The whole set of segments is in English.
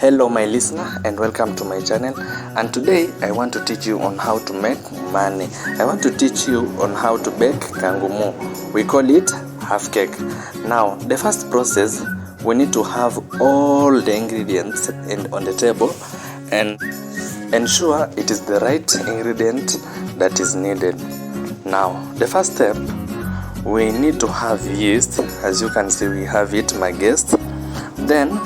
Hello my listener and welcome to my channel, and today I want to teach you on how to make money. I want to teach you on how to bake kangumu. We call it half cake. Now the first process, we need to have all the ingredients on the table and ensure it is the right ingredient that is needed. Now the first step, we need to have yeast. As you can see, we have it, my guest. Then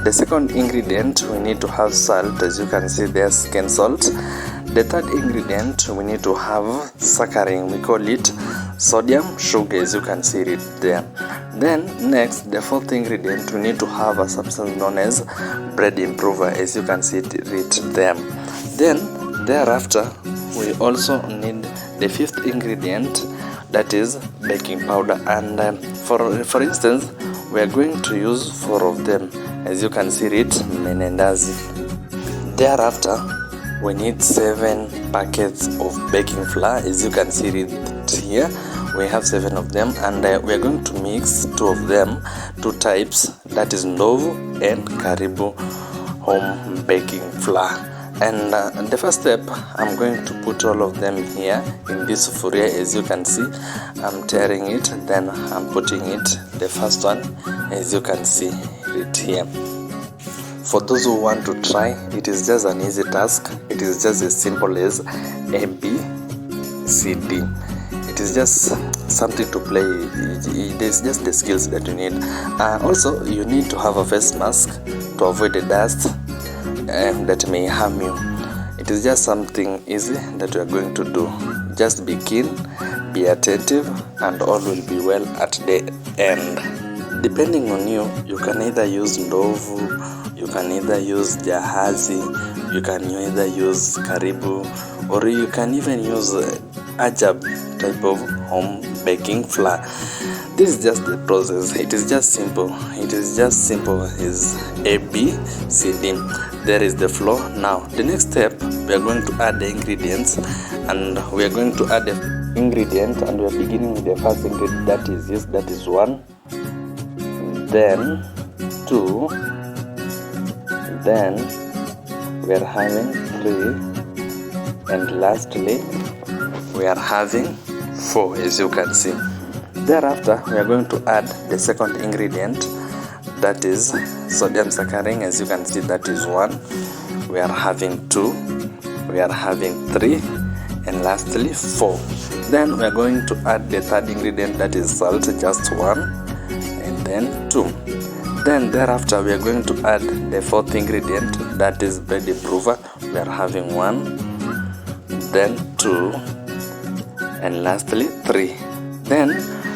the second ingredient, we need to have salt. As you can see, there's cane salt. The third ingredient, we need to have saccharin. We call it sodium sugar, as you can see it there. Then next, the fourth ingredient, we need to have a substance known as bread improver, as you can see it there. Then thereafter, we also need the fifth ingredient, that is baking powder. And for instance, we are going to use 4 of them. As you can see it, menendazi. Thereafter, we need 7 packets of baking flour. As you can see it here, we have 7 of them, and we are going to mix 2 of them, 2 types, that is ndovu and karibu home baking flour. And the first step, I'm going to put all of them here in this sufuria. As you can see, I'm tearing it, then I'm putting it, the first one, as you can see it here. For those who want to try, it is just an easy task. It is just as simple as A, B, C, D. It is just something to play. It is just the skills that you need. Also, you need to have a face mask to avoid the dust that may harm you. It is just something easy that you are going to do. Just be keen, be attentive, and all will be well at the end. Depending on you, you can either use ndovu, you can either use jahazi, you can either use karibu, or you can even use ajab type of home baking flour. This is just the process. It is just simple. It is just simple as A, B, C, D. There is the flour. Now the next step, we are going to add the ingredients, and we are going to add the ingredient, and we are beginning with the first ingredient, that is yeast. That is 1, then 2, then we are having 3, and lastly we are having 4, as you can see. Thereafter, we are going to add the second ingredient, that is sodium saccharin. As you can see, that is 1, we are having 2, we are having 3, and lastly 4. Then we are going to add the third ingredient, that is salt, just 1, and then 2. Then thereafter, we are going to add the fourth ingredient, that is bread improver. We are having 1, then 2, and lastly 3. Then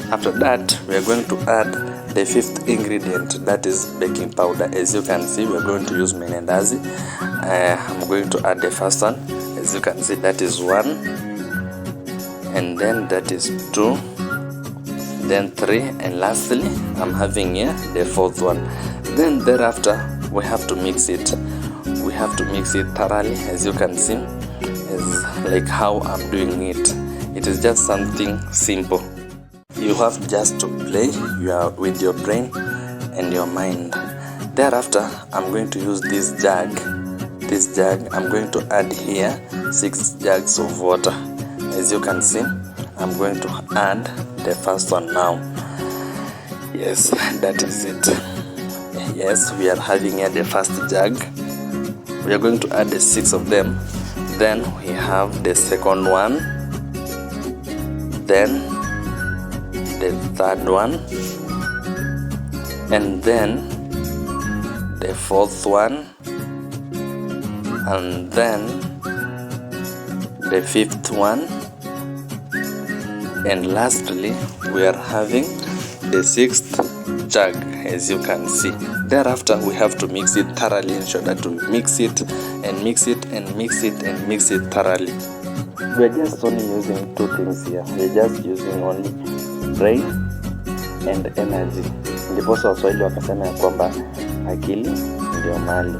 after that, we are going to add the fifth ingredient, that is baking powder. As you can see, we are going to use menendazi. I'm going to add the first one. As you can see, that is 1, and then that is 2, then 3, and lastly I'm having here the fourth one. Then thereafter, we have to mix it. We have to mix it thoroughly, as you can see, as like how I'm doing it. It is just something simple. You have just to play with your brain and your mind. Thereafter, I'm going to use this jug. This jug, I'm going to add here 6 jugs of water. As you can see, I'm going to add the first one now. Yes, that is it. Yes, we are having here the first jug. We are going to add the 6 of them. Then we have the second one, then the third one, and then the fourth one, and then the fifth one, and lastly we are having the 6th jug, as you can see. Thereafter, we have to mix it thoroughly. Ensure that we mix it and mix it and mix it and mix it thoroughly. We are just only using 2 things here. We are just using only brain and energy. Ndiposa Waswahili wakasema ya kwamba akili ndio mali.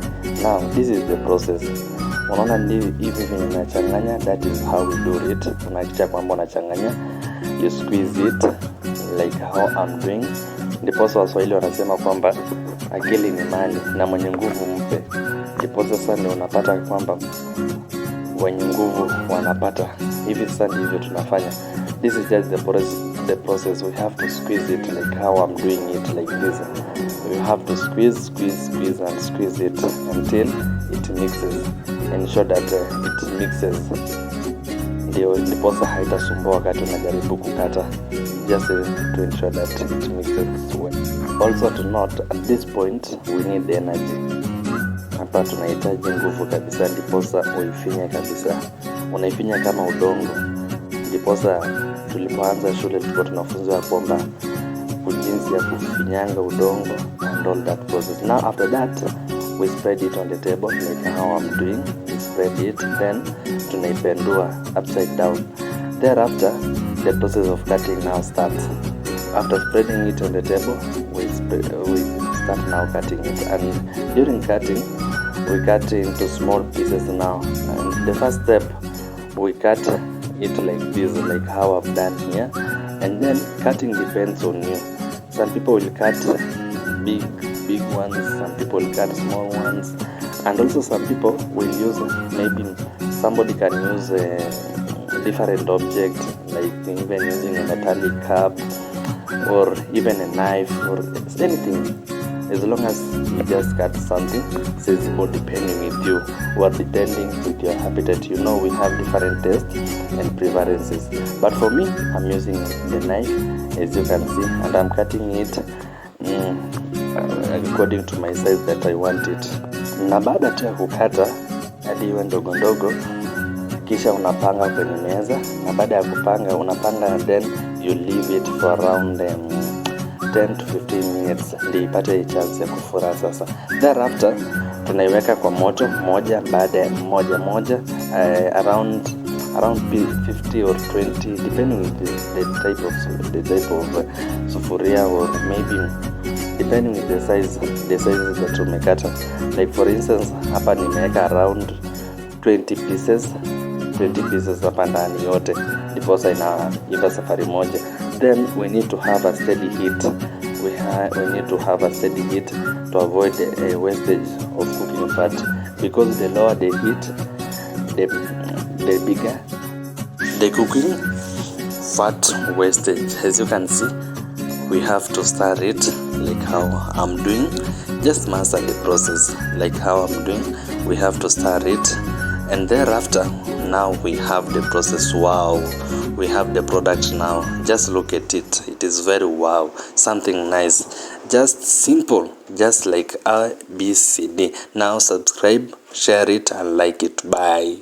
Now this is the process. Unaona hivi vinachanganya, that is how we do it. Unahakikisha kwamba unachanganya, you squeeze it like how I'm doing. Ndiposa Waswahili wanasema kwamba akili ni mali na mwenye nguvu mpe. Ndipo sasa ndio unapata kwamba wenye nguvu wanapata. Hivi sasa ndivyo tunafanya. This is just the process. We have to squeeze it like how I'm doing it like this. We have to squeeze and squeeze it until it mixes. Ensure that it mixes. Ndiposa haitasumbua wakati unajaribu kukata. Just to ensure that it mixes well. Also to note, at this point we need energy. Hapa tunahitaji nguvu kabisa, ndiposa uifinye kabisa. Unaifinya kama udongo. Ndiposa tulipoanza shule tulikuwa tunafunzwa kwamba jinsi ya kufinyanga udongo and all that process. Now after that we spread it on the table like how I'm doing. We spread it, then tunaipendua upside down. Thereafter the process of cutting now starts. After spreading it on the table, we start now cutting it, and during cutting we cut into small pieces now. And the first step, we cut it like this, like how I've done here, and then cutting depends on you. Some people will cut big ones, some people will cut small ones, and also some people will use, maybe somebody can use a different object, like even using a metallic cup or even a knife or anything, as long as you just cut something sensible depending with you or depending with your appetite. You know, we have different tastes and preferences, but for me I'm using the knife, as you can see, and I'm cutting it according to my size that I want it. Na baada tu ya kukata hadi iwe ndogo ndogo, kisha unapanga kwenye meza, na baada ya kupanga unapanga, then you leave it for around 10 to 15 minutes ndio ipate chance ya kufura. Sasa thereafter tunaiweka kwa moto moja baada ya moja around 50 or 20 depending with the type of sufuria, or maybe depending with the size that tumekata. Like for instance, hapa nimeweka around 20 pieces hapa ndani yote, ndiposa inaiva safari moja. Then we need to have a steady heat. We need to have a steady heat to avoid a wastage of cooking fat, because the lower the heat, the bigger the cooking fat wastage. As you can see, we have to stir it like how I'm doing. Just master the process like how I'm doing. We have to stir it, and thereafter now we have the process. Wow, we have the product now. Just look at it. It is very wow, something nice, just simple, just like ABCD. Now subscribe, share it and like it. Bye.